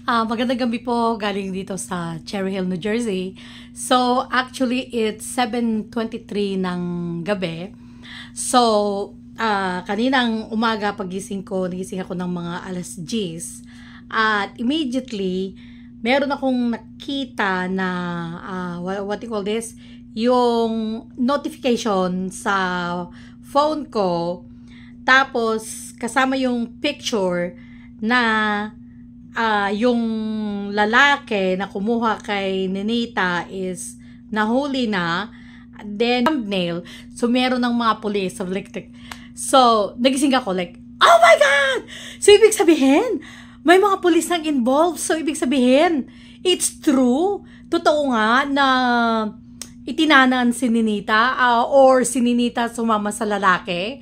Magandang gabi po, galing dito sa Cherry Hill, New Jersey. So, actually, it's 7:23 ng gabi. So, kaninang umaga pagising ko, nagising ako ng mga alas 10. At immediately, meron akong nakita na, what you call this, yung notification sa phone ko. Tapos, kasama yung picture na yung lalaki na kumuha kay Ninita is nahuli na. Then, thumbnail. So, meron ng mga police. So, nagising ako like, oh my God! So, ibig sabihin, may mga police nang involved. So, ibig sabihin, it's true. Totoo nga na itinanan si Ninita or si Ninita sumama sa lalaki.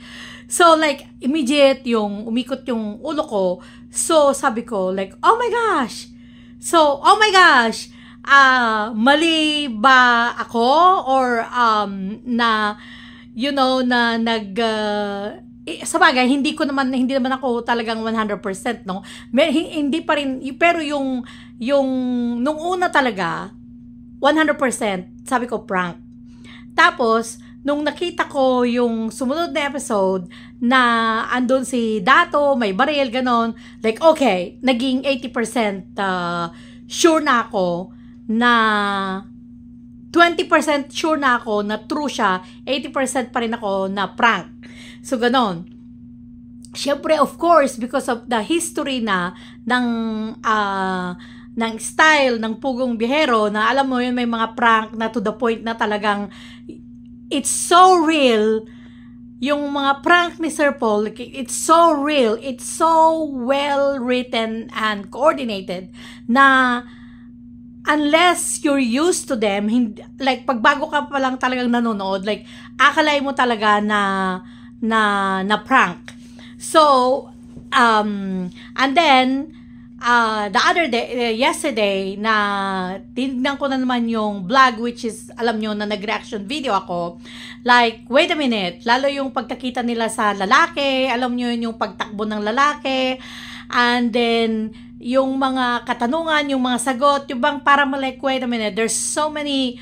So, like, immediate yung umikot yung ulo ko. So, sabi ko, like, oh my gosh! So, oh my gosh! Mali ba ako? Or, na, you know, na sa bagay, hindi naman ako talagang 100%, no? Hindi pa rin, pero yung, nung una talaga, 100%, sabi ko, prank. Tapos, nung nakita ko yung sumunod na episode na andun si Dato, may baril, ganon, like, okay, naging 80% sure na ako na 20% sure na ako na true siya, 80% pa rin ako na prank. So, ganon. Siyempre, of course, because of the history na ng style ng Pugong Biyahero, na alam mo yun, may mga prank na to the point na talagang it's so real. Yung mga prank ni Sir Paul, it's so real, it's so well written and coordinated na unless you're used to them, like pagbago ka pa lang talagang nanonood, like akalay mo talaga na prank. So, and then the other day, yesterday, na tinignan ko na naman yung vlog, which is, alam nyo, na nag-reaction video ako. Like, wait a minute, lalo yung pagtakita nila sa lalaki, alam nyo yung pagtakbo ng lalaki, and then, yung mga katanungan, yung mga sagot, yung bang parang like, wait a minute, there's so many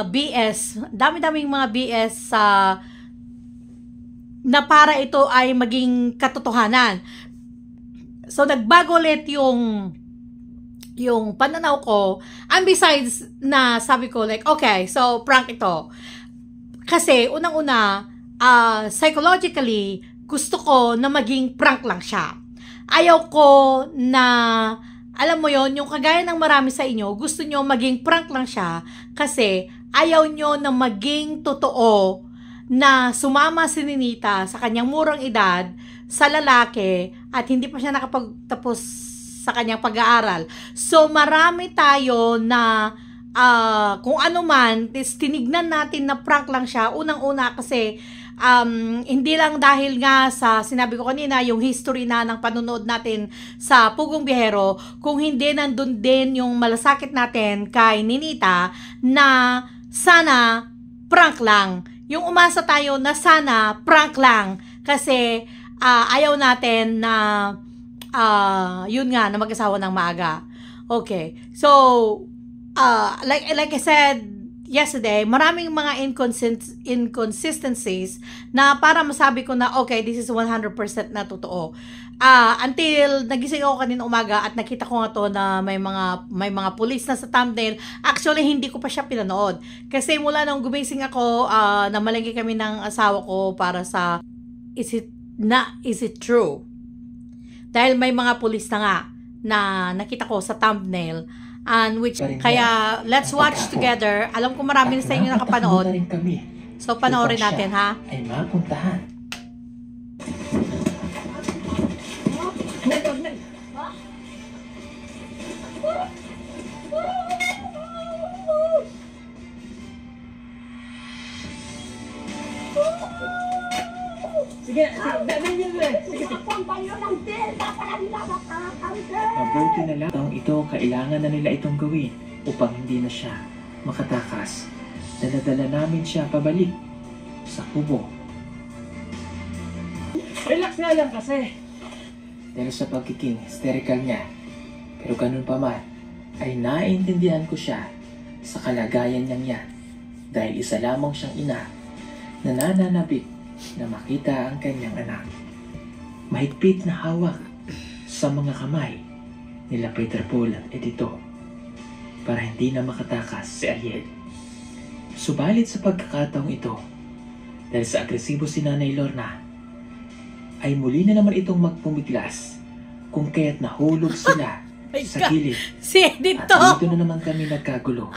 BS, dami-daming mga BS na para ito ay maging katotohanan. So, nagbago ulit yung pananaw ko. And besides, na sabi ko, like, okay, so, prank ito. Kasi, unang-una, psychologically, gusto ko na maging prank lang siya. Ayaw ko na, alam mo yon, yung kagaya ng marami sa inyo, gusto nyo maging prank lang siya kasi ayaw nyo na maging totoo na sumama si Ninita sa kanyang murang edad sa lalaki at hindi pa siya nakapagtapos sa kanyang pag-aaral. So, marami tayo na kung ano man, tinignan natin na prank lang siya. Unang-una kasi, hindi lang dahil nga sa sinabi ko kanina, yung history na ng panonood natin sa Pugong Biyahero, kung hindi nandun din yung malasakit natin kay Ninita na sana prank lang. Yung umasa tayo na sana prank lang kasi ayaw natin na yun nga, na mag-asawa ng maaga. Okay. So, like I said yesterday, maraming mga inconsistencies na para masabi ko na, okay, this is 100% na totoo. Until nagising ako kanina umaga at nakita ko nga to na may mga police na sa thumbnail. Actually, hindi ko pa siya pinanood. Kasi mula nung gumising ako, namalengke kami ng asawa ko para sa is it true? Dahil may mga police na nga na nakita ko sa thumbnail, and which kaya let's watch together. Alam ko marami na sa inyo nakapanood. So panoorin natin, ha? Ay mapuntahan. Sige, mabuti na lang ito, kailangan na nila itong gawin upang hindi na siya makatakas. Dala-dala namin siya pabalik sa kubo. Relax nga lang kasi. Dahil sa pagiging hysterical niya, Pero ganun pa man, ay naiintindihan ko siya sa kalagayan niyang yan dahil isa lamang siyang ina na nananabik na makita ang kanyang anak. Mahigpit na hawak sa mga kamay nila Peter Paul at Edito para hindi na makatakas si Ariel. Subalit sa pagkakataong ito, dahil sa agresibo si Nanay Lorna, ay muli na naman itong magpumiglas kung kaya't nahulog sila sa gilid. Si Edito! At dito na naman kami nagkagulo.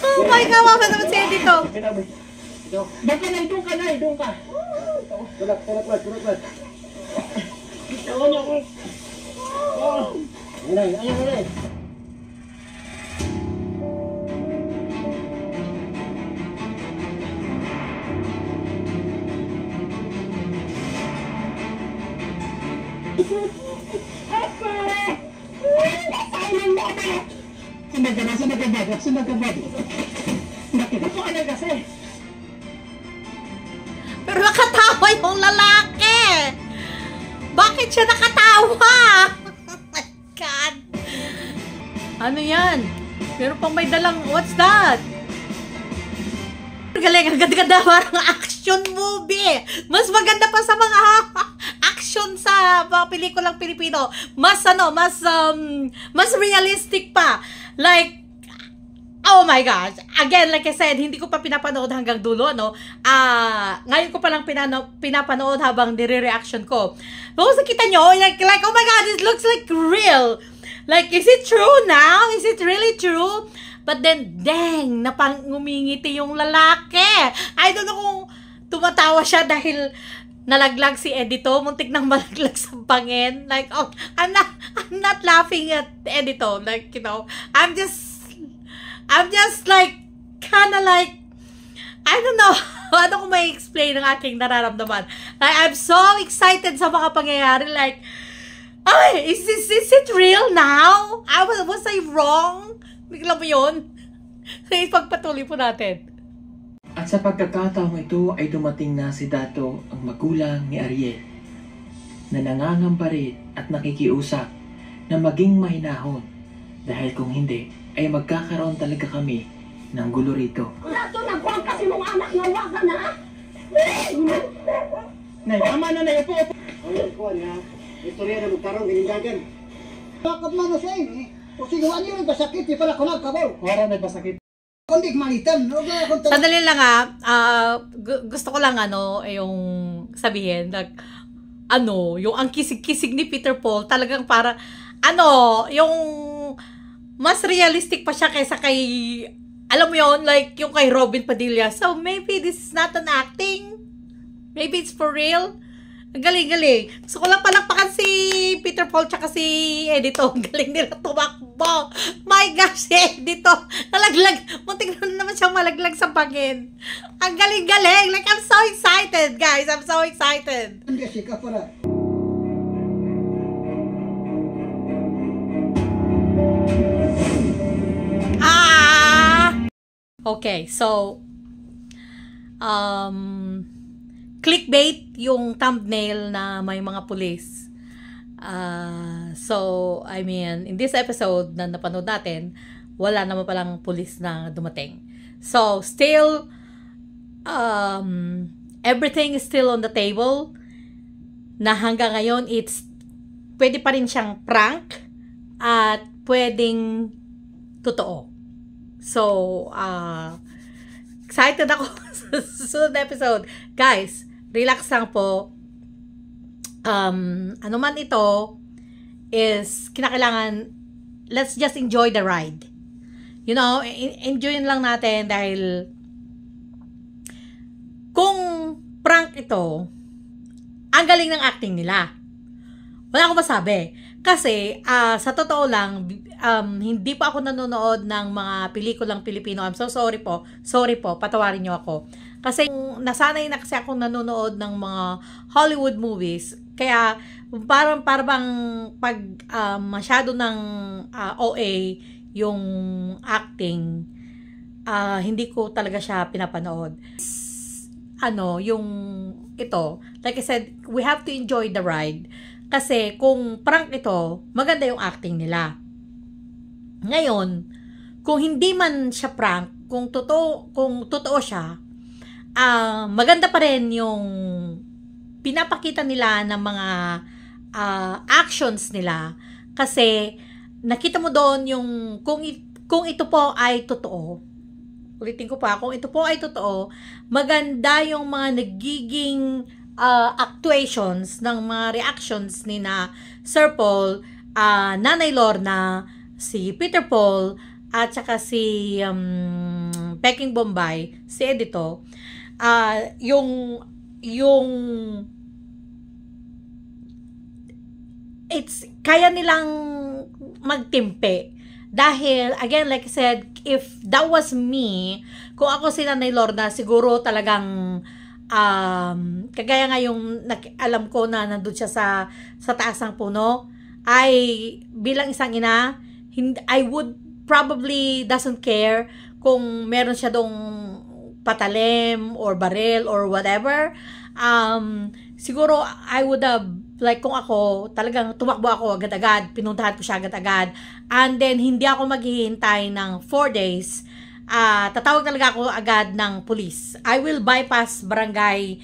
Oh my God, mama naman si Edito! Doon ka na, doon ka na, doon ka. Tulak. Ayaw niya ako. Ayaw. Sumagabad. Nakita ko ano kasi. Pero nakatawa yung lalaki! Bakit siya nakatawa? Oh my God! Ano yan? Meron pang may dalang, what's that? Galing, agad-ganda, parang action movie. Mas maganda pa sa mga action sa mga pelikulang Pilipino. Mas mas realistic pa. Like, oh my gosh. Again, like I said, hindi ko pa pinapanood hanggang dulo, no? Ngayon ko pa lang pinapanood habang nire-reaction ko. Tapos nakita nyo, like, oh my God, it looks like real. Like, is it true now? Is it really true? But then, dang, napangumingiti yung lalaki. I don't know kung tumatawa siya dahil nalaglag si Edito, muntik nang malaglag sa bangin. Like, oh, I'm not laughing at Edito. Like, you know, I'm just like, kinda like, I don't know, ano ko may explain ng aking nararamdaman. Like, I'm so excited sa mga pangyayari. Like, ay, is it real now? Was I wrong? Bigla mo yun? Sige, pagpatuloy po natin. At sa pagkakataong ito ay dumating na si Dato, ang magulang ni Ariel, na nangangamba rin at nakikiusap na maging mahinahon dahil kung hindi ay magkakaroon talaga kami ng gulo rito. Dato, nagkuhan kasi mong anak nga waga na. Nay, tama na na, upo. Ay, kuhan nga. Istorya na magkaroon, ginindagan. Bakit man na siya eh. O sinuhan niyo yung basakit, di pala kunag kabaw. Wala na basakit. Kundi malitan. Sandali lang gusto ko lang yung sabihin, like, yung ang kisig-kisig ni Peter Paul, talagang para, yung mas realistic pa siya kaysa kay, alam mo yun, like, yung kay Robin Padilla. So, maybe this is not an acting. Maybe it's for real. Ang galing-galing. Gusto ko lang palakpakan si Peter Paul tsaka si Edito. Ang galing nila tumakbo. My gosh, si Edito. Nalaglag. Muntik na naman siyang malaglag sa bangin. Ang galing-galing. Like, I'm so excited, guys. I'm so excited. Hindi siya para. Okay, so, clickbait yung thumbnail na may mga pulis. So, I mean, in this episode na napanood natin, wala naman palang pulis na dumating. So, still, everything is still on the table na hanggang ngayon, pwede pa rin siyang prank at pwedeng totoo. So, excited ako sa susunod na episode. Guys, relax lang po. Ano man ito is kinakailangan, let's just enjoy the ride. You know, enjoy lang natin dahil kung prank ito, ang galing ng acting nila. Wala akong masabi. Kasi, sa totoo lang, hindi pa ako nanonood ng mga pelikulang Pilipino. I'm so sorry po. Sorry po, patawarin niyo ako. Kasi nasanay na kasi akong nanonood ng mga Hollywood movies. Kaya parang bang pag masyado ng OA yung acting, hindi ko talaga siya pinapanood. Yung ito, like I said, we have to enjoy the ride. Kasi kung prank ito, maganda yung acting nila. Ngayon, kung hindi man siya prank, kung totoo siya, maganda pa rin yung pinapakita nila ng mga actions nila. Kasi nakita mo doon yung kung ito po ay totoo. Ulitin ko pa, kung ito po ay totoo, maganda yung mga nagiging actuations ng mga reactions ni na Sir Paul, Nanay Lorna, si Peter Paul, at saka si Peking Bombay, si Edito, yung kaya nilang magtimpe. Dahil, again, like I said, if that was me, kung ako si Nanay Lorna, siguro talagang kagaya nga yung alam ko na nandun siya sa taas ng puno, ay bilang isang ina, I would probably doesn't care kung meron siya dong patalim or baril or whatever. Siguro I would have, like kung ako, talagang tumakbo ako agad-agad, pinuntahan ko siya agad-agad, and then hindi ako maghihintay ng 4 days. Tatawag talaga ako agad ng police. I will bypass barangay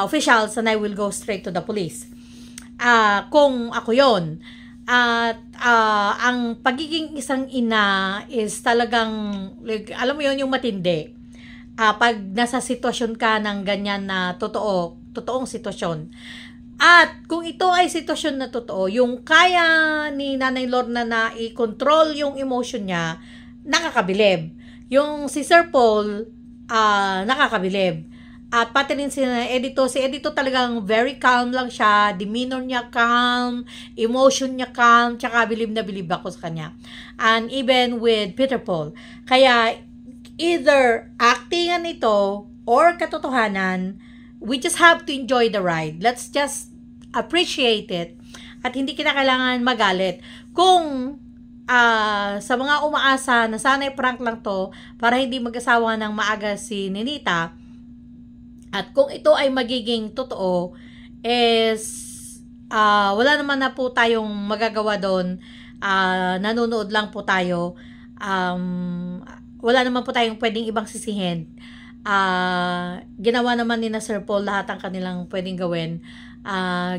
officials and I will go straight to the police. Kung ako yon. At ang pagiging isang ina is talagang, like, alam mo yon, yung matindi. Pag nasa sitwasyon ka ng ganyan na totoong sitwasyon. At kung ito ay sitwasyon na totoo, yung kaya ni Nanay Lorna na i-control yung emotion niya, nakakabilib. Yung si Sir Paul, nakakabilib. At pati rin si Edito talagang very calm lang siya, demeanor niya calm, emotion niya calm, tsaka bilib na bilib ako sa kanya. And even with Peter Paul. Kaya either actingan ito or katotohanan, we just have to enjoy the ride. Let's just appreciate it. At hindi kinakailangan magalit. Kung sa mga umaasa na sana'y prank lang to para hindi mag-asawa ng maaga si Ninita, at kung ito ay magiging totoo, is wala naman na po tayong magagawa doon. Nanonood lang po tayo. Wala naman po tayong pwedeng ibang sisihin. Ginawa naman ni na Sir Paul lahat ang kanilang pwedeng gawin.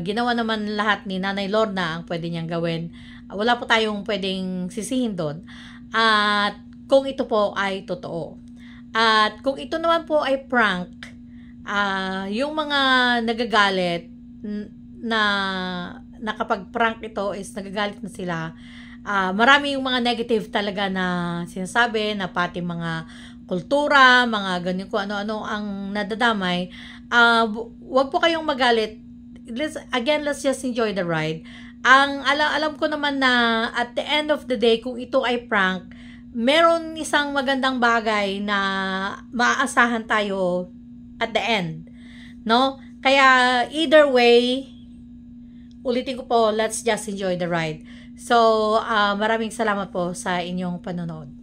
Ginawa naman lahat ni Nanay Lorna ang pwede niyang gawin. Wala po tayong pwedeng sisihin doon. At kung ito po ay totoo. At kung ito naman po ay prank, yung mga nagagalit na kapag prank ito is nagagalit na sila. Marami yung mga negative talaga na sinasabi, na pati mga kultura, mga ganyan kung ano-ano ang nadadamay. Wag po kayong magalit. Let's just enjoy the ride. Ang alam ko naman na at the end of the day, kung ito ay prank, meron isang magandang bagay na maaasahan tayo at the end. No? Kaya either way, ulitin ko po, let's just enjoy the ride. So, maraming salamat po sa inyong panonood.